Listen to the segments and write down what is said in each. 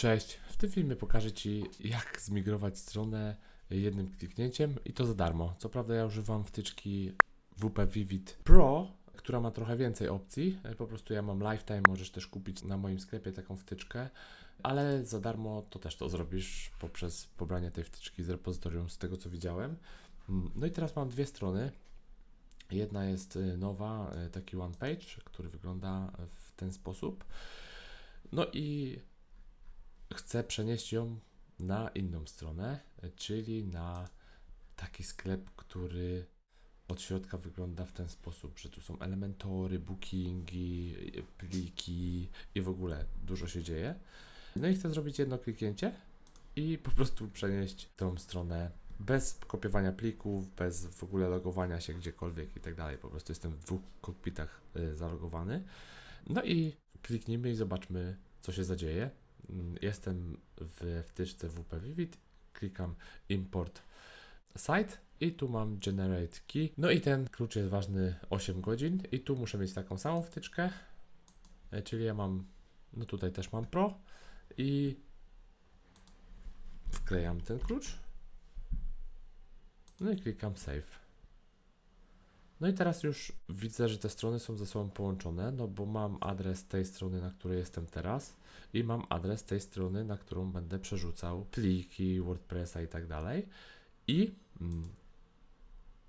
Cześć, w tym filmie pokażę Ci, jak zmigrować stronę jednym kliknięciem i to za darmo. Co prawda ja używam wtyczki WP Vivid Pro, która ma trochę więcej opcji. Po prostu ja mam lifetime, możesz też kupić na moim sklepie taką wtyczkę, ale za darmo to też to zrobisz poprzez pobranie tej wtyczki z repozytorium, z tego co widziałem. No i teraz mam dwie strony. Jedna jest nowa, taki one page, który wygląda w ten sposób. No i chcę przenieść ją na inną stronę, czyli na taki sklep, który od środka wygląda w ten sposób, że tu są elementory, bookingi, pliki i w ogóle dużo się dzieje. No i chcę zrobić jedno kliknięcie i po prostu przenieść tą stronę bez kopiowania plików, bez w ogóle logowania się gdziekolwiek i tak dalej. Po prostu jestem w dwóch kokpitach zalogowany. No i kliknijmy i zobaczmy, co się zadzieje. Jestem w wtyczce WP Vivid, klikam Import Site i tu mam Generate Key. No i ten klucz jest ważny 8 godzin i tu muszę mieć taką samą wtyczkę, czyli ja mam, no tutaj też mam Pro i wklejam ten klucz. No i klikam Save. No i teraz już widzę, że te strony są ze sobą połączone, no bo mam adres tej strony, na której jestem teraz i mam adres tej strony, na którą będę przerzucał pliki, WordPressa i tak dalej. I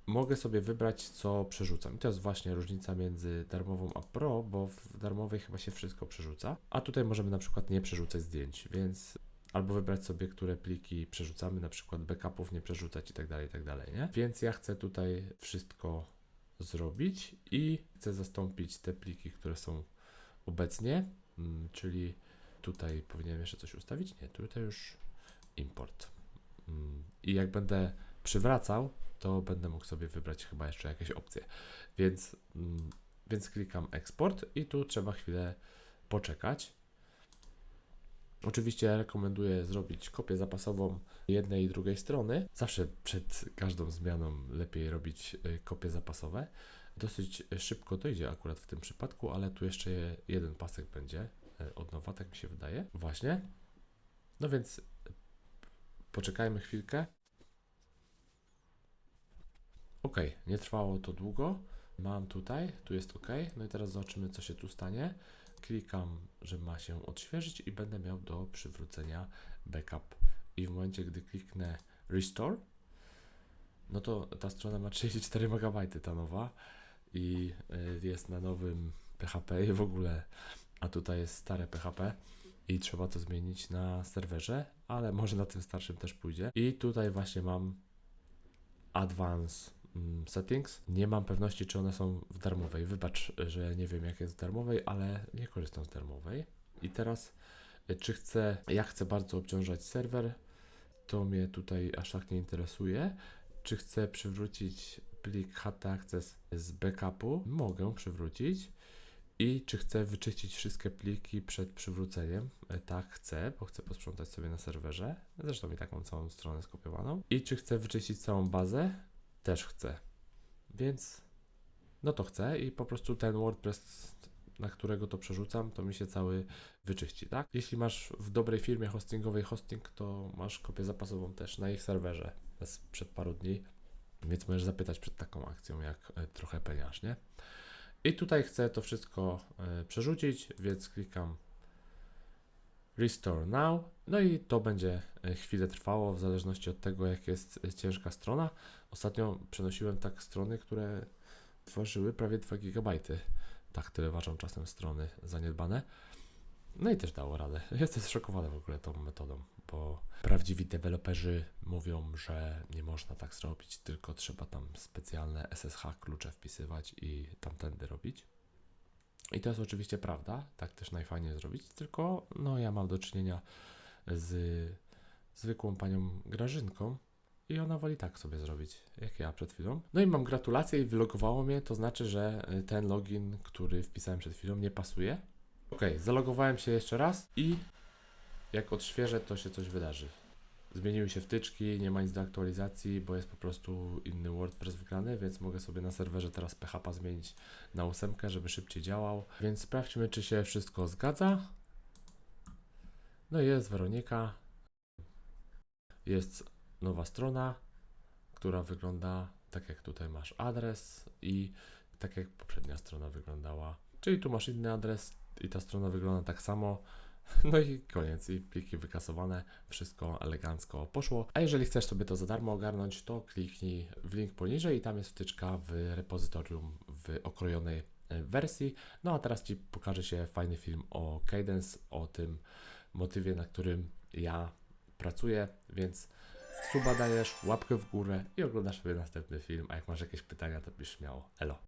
mogę sobie wybrać, co przerzucam. I to jest właśnie różnica między darmową a Pro, bo w darmowej chyba się wszystko przerzuca, a tutaj możemy na przykład nie przerzucać zdjęć, więc albo wybrać sobie, które pliki przerzucamy, na przykład backupów nie przerzucać i tak dalej, nie? Więc ja chcę tutaj wszystko zrobić i chcę zastąpić te pliki, które są obecnie, czyli tutaj powinienem jeszcze coś ustawić, nie, tutaj już import. I jak będę przywracał, to będę mógł sobie wybrać chyba jeszcze jakieś opcje, więc klikam export i tu trzeba chwilę poczekać. Oczywiście rekomenduję zrobić kopię zapasową jednej i drugiej strony. Zawsze przed każdą zmianą lepiej robić kopie zapasowe. Dosyć szybko to idzie akurat w tym przypadku, ale tu jeszcze jeden pasek będzie od nowa, tak mi się wydaje. Właśnie. No więc poczekajmy chwilkę. Ok, nie trwało to długo. Mam tutaj, tu jest ok. No i teraz zobaczymy, co się tu stanie. Klikam, że ma się odświeżyć i będę miał do przywrócenia backup. I w momencie, gdy kliknę Restore, no to ta strona ma 34 MB, ta nowa i jest na nowym PHP i w ogóle, a tutaj jest stare PHP i trzeba to zmienić na serwerze, ale może na tym starszym też pójdzie. I tutaj właśnie mam Advanced Settings. Nie mam pewności, czy one są w darmowej. Wybacz, że nie wiem, jak jest w darmowej, ale nie korzystam z darmowej. I teraz, jak chcę bardzo obciążać serwer, to mnie tutaj aż tak nie interesuje. Czy chcę przywrócić plik htaccess z backupu? Mogę przywrócić. I czy chcę wyczyścić wszystkie pliki przed przywróceniem? Tak, chcę, bo chcę posprzątać sobie na serwerze. Zresztą i tak mam całą stronę skopiowaną. I czy chcę wyczyścić całą bazę? Też chcę. Więc no to chcę i po prostu ten WordPress, na którego to przerzucam, to mi się cały wyczyści, tak? Jeśli masz w dobrej firmie hostingowej hosting, to masz kopię zapasową też na ich serwerze sprzed paru dni, więc możesz zapytać przed taką akcją, jak trochę peniasz, nie? I tutaj chcę to wszystko przerzucić, więc klikam Restore Now. No i to będzie chwilę trwało, w zależności od tego, jak jest ciężka strona. Ostatnio przenosiłem tak strony, które ważyły prawie 2 GB. Tak tyle ważą czasem strony zaniedbane. No i też dało radę. Jestem zszokowany w ogóle tą metodą, bo prawdziwi deweloperzy mówią, że nie można tak zrobić, tylko trzeba tam specjalne SSH klucze wpisywać i tamtędy robić. I to jest oczywiście prawda, tak też najfajniej zrobić, tylko no ja mam do czynienia z zwykłą panią Grażynką i ona woli tak sobie zrobić, jak ja przed chwilą. No i mam gratulacje i wylogowało mnie, to znaczy, że ten login, który wpisałem przed chwilą, nie pasuje. Ok, zalogowałem się jeszcze raz i jak odświeżę, to się coś wydarzy. Zmieniły się wtyczki, nie ma nic do aktualizacji, bo jest po prostu inny WordPress wgrany, więc mogę sobie na serwerze teraz PHP zmienić na 8, żeby szybciej działał. Więc sprawdźmy, czy się wszystko zgadza. No i jest Weronika, jest nowa strona, która wygląda tak jak tutaj masz adres i tak jak poprzednia strona wyglądała. Czyli tu masz inny adres i ta strona wygląda tak samo. No i koniec, i pliki wykasowane, wszystko elegancko poszło. A jeżeli chcesz sobie to za darmo ogarnąć, to kliknij w link poniżej i tam jest wtyczka w repozytorium w okrojonej wersji. No a teraz Ci pokaże się fajny film o Cadence, o tym motywie, na którym ja pracuję, więc suba dajesz, łapkę w górę i oglądasz sobie następny film, a jak masz jakieś pytania, to pisz śmiało. Elo.